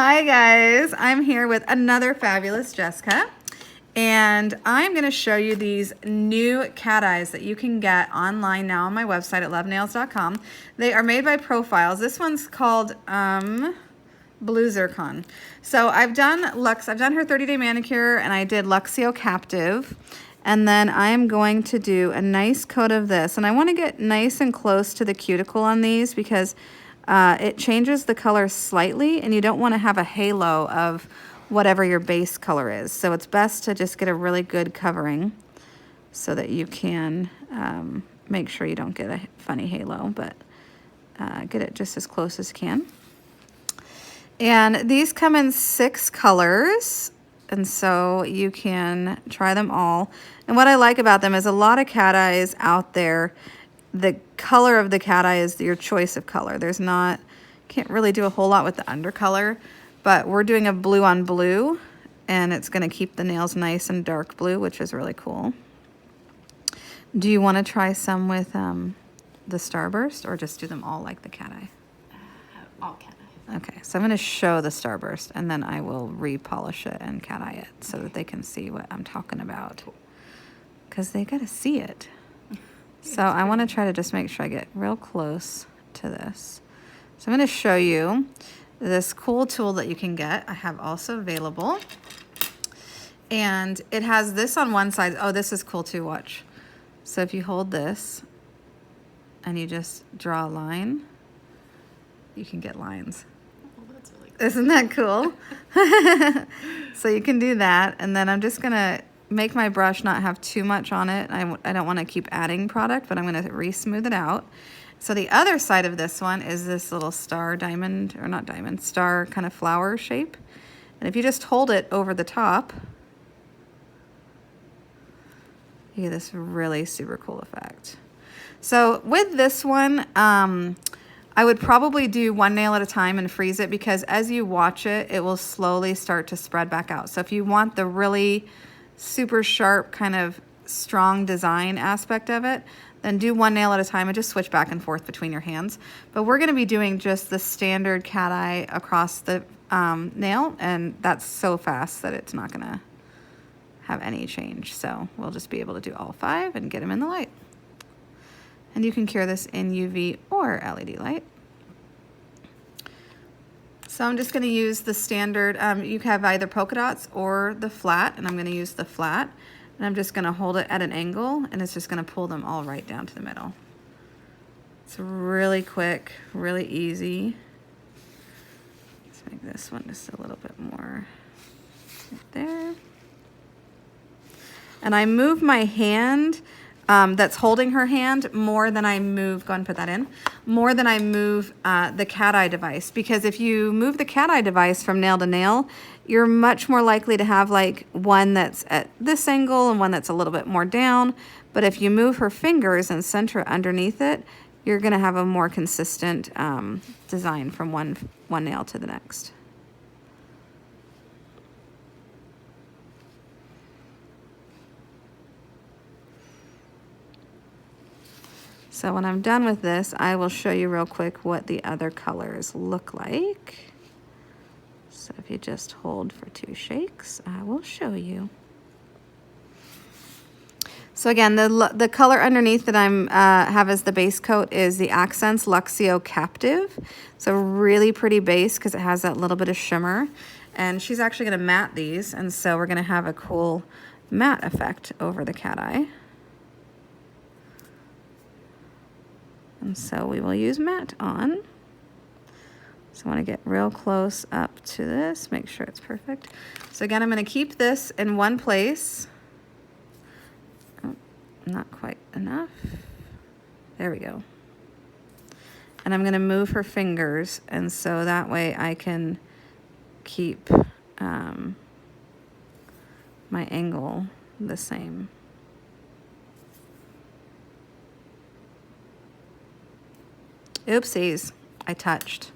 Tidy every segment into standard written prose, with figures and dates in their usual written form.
Hi guys, I'm here with another fabulous Jessica, and I'm going to show you these new cat eyes that you can get online now on my website at lovenails.com. They are made by Profiles. This one's called Blue Zircon. So I've done her 30-day manicure, and I did Luxio Captive, and then I'm going to do a nice coat of this, and I want to get nice and close to the cuticle on these because it changes the color slightly, and you don't want to have a halo of whatever your base color is. So it's best to just get a really good covering so that you can make sure you don't get a funny halo, but get it just as close as you can. And these come in 6 colors, and so you can try them all. And what I like about them is a lot of cat eyes out there, the color of the cat eye is your choice of color. Can't really do a whole lot with the undercolor, but we're doing a blue on blue, and it's going to keep the nails nice and dark blue, which is really cool. Do you want to try some with the Starburst, or just do them all like the cat eye? All cat eye. Okay, so I'm going to show the Starburst, and then I will repolish it and cat eye it so that they can see what I'm talking about, because they got to see it. So I want to try to just make sure I get real close to this. So I'm going to show you this cool tool that you can get. I have also available. And it has this on one side. Oh, this is cool too, watch. So if you hold this and you just draw a line, you can get lines. Oh, that's really cool. Isn't that cool? So you can do that. And then I'm just going to make my brush not have too much on it. I don't want to keep adding product, but I'm going to re-smooth it out. So the other side of this one is this little star diamond, or not diamond, star kind of flower shape. And if you just hold it over the top, you get this really super cool effect. So with this one, I would probably do one nail at a time and freeze it, because as you watch it, it will slowly start to spread back out. So if you want the really super sharp kind of strong design aspect of it, then do one nail at a time and just switch back and forth between your hands. But we're going to be doing just the standard cat eye across the nail, and that's so fast that it's not going to have any change. So we'll just be able to do all 5 and get them in the light. And you can cure this in UV or LED light. So I'm just going to use the standard, you have either polka dots or the flat, and I'm going to use the flat. And I'm just going to hold it at an angle, and it's just going to pull them all right down to the middle. It's really quick, really easy. Let's make this one just a little bit more right there. And I move my hand that's holding her hand more than I move, go ahead and put that in, more than I move the cat eye device. Because if you move the cat eye device from nail to nail, you're much more likely to have like one that's at this angle and one that's a little bit more down. But if you move her fingers and center underneath it, you're gonna have a more consistent design from one nail to the next. So when I'm done with this, I will show you real quick what the other colors look like. So if you just hold for 2 shakes, I will show you. So again, the color underneath that I'm have as the base coat is the Accents Luxio Captive. So really pretty base because it has that little bit of shimmer. And she's actually going to matte these, and so we're going to have a cool matte effect over the cat eye. And so we will use matte on. So I want to get real close up to this, make sure it's perfect. So again, I'm going to keep this in one place. Oh, not quite enough. There we go. And I'm going to move her fingers, and so that way I can keep my angle the same. Oopsies, I touched.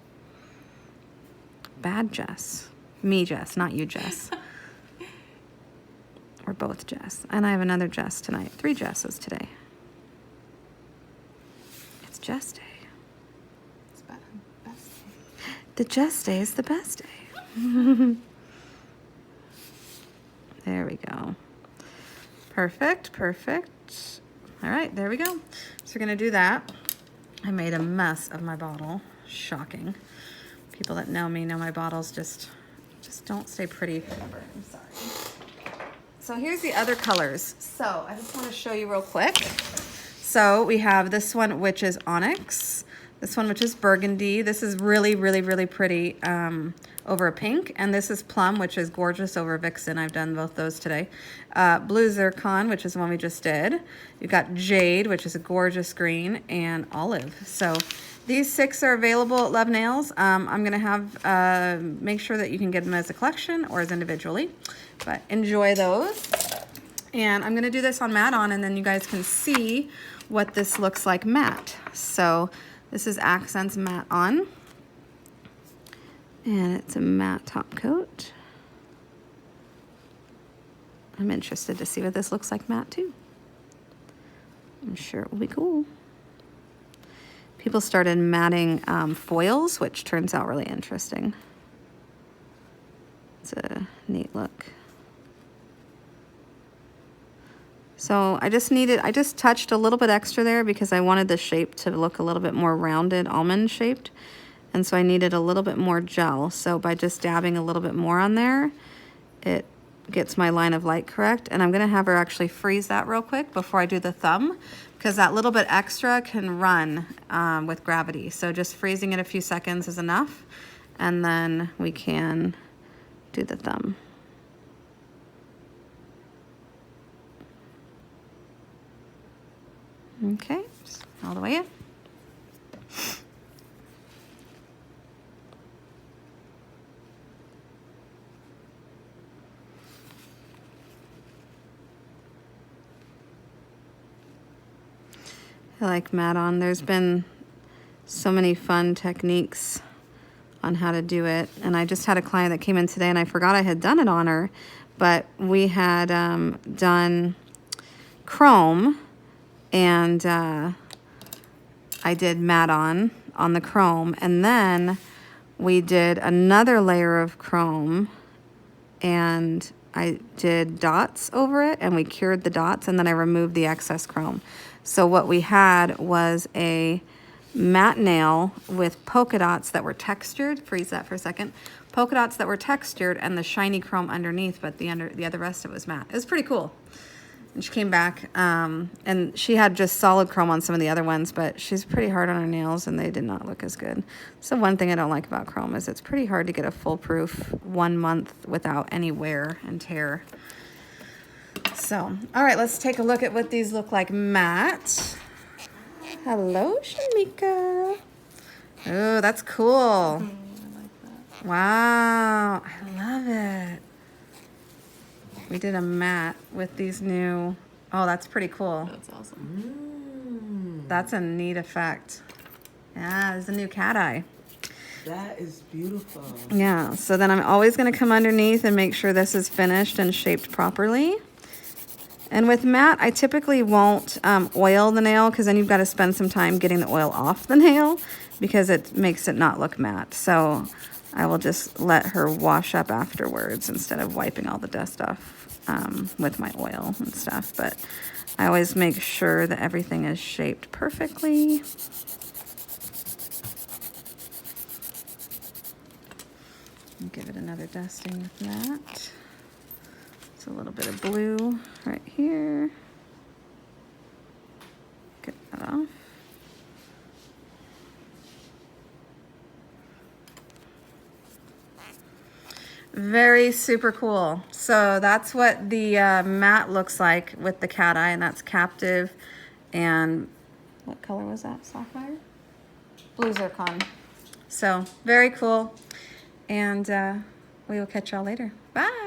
Bad Jess. Me, Jess, not you, Jess. We're both Jess. And I have another Jess tonight. 3 Jesses today. It's Jess Day. It's best day. The Jess Day is the best day. There we go. Perfect, perfect. All right, there we go. So we're gonna do that. I made a mess of my bottle. Shocking. People that know me know my bottles just don't stay pretty forever. I'm sorry. So here's the other colors. So I just want to show you real quick. So we have this one, which is onyx. This one, which is burgundy. This is really, really, really pretty over a pink. And this is plum, which is gorgeous over vixen. I've done both those today. Blue zircon, which is the one we just did. You've got jade, which is a gorgeous green, and olive. So these 6 are available at Love Nails. I'm going to have make sure that you can get them as a collection or as individually. But enjoy those. And I'm going to do this on matte on, and then you guys can see what this looks like matte. So this is Accents Matte On. And it's a matte top coat. I'm interested to see what this looks like matte too. I'm sure it will be cool. People started matting foils, which turns out really interesting. It's a neat look. So I just touched a little bit extra there because I wanted the shape to look a little bit more rounded, almond shaped. And so I needed a little bit more gel. So by just dabbing a little bit more on there, it gets my line of light correct. And I'm gonna have her actually freeze that real quick before I do the thumb, because that little bit extra can run with gravity. So just freezing it a few seconds is enough. And then we can do the thumb. Okay, just all the way in. I like matte on. There's been so many fun techniques on how to do it. And I just had a client that came in today and I forgot I had done it on her, but we had done chrome, and I did matte on the chrome, and then we did another layer of chrome and I did dots over it, and we cured the dots, and then I removed the excess chrome. So what we had was a matte nail with polka dots that were textured. Freeze that for a second. Polka dots that were textured and the shiny chrome underneath, but the other rest of it was matte. It was pretty cool. And she came back, and she had just solid chrome on some of the other ones, but she's pretty hard on her nails, and they did not look as good. So one thing I don't like about chrome is it's pretty hard to get a foolproof 1 month without any wear and tear. So, all right, let's take a look at what these look like matte. Hello, Shamika. Oh, that's cool. I like that. Wow, I love it. We did a matte with these new, oh, that's pretty cool. That's awesome. That's a neat effect. Yeah, there's a new cat eye. That is beautiful. Yeah, so then I'm always gonna come underneath and make sure this is finished and shaped properly. And with matte, I typically won't oil the nail, because then you've got to spend some time getting the oil off the nail, because it makes it not look matte. So I will just let her wash up afterwards instead of wiping all the dust off with my oil and stuff. But I always make sure that everything is shaped perfectly. Give it another dusting with that. It's a little bit of blue right here. Get that off. Very super cool. So that's what the matte looks like with the cat eye, and that's Captive. And what color was that? Sapphire? Blue zircon. So very cool. And we will catch y'all later. Bye.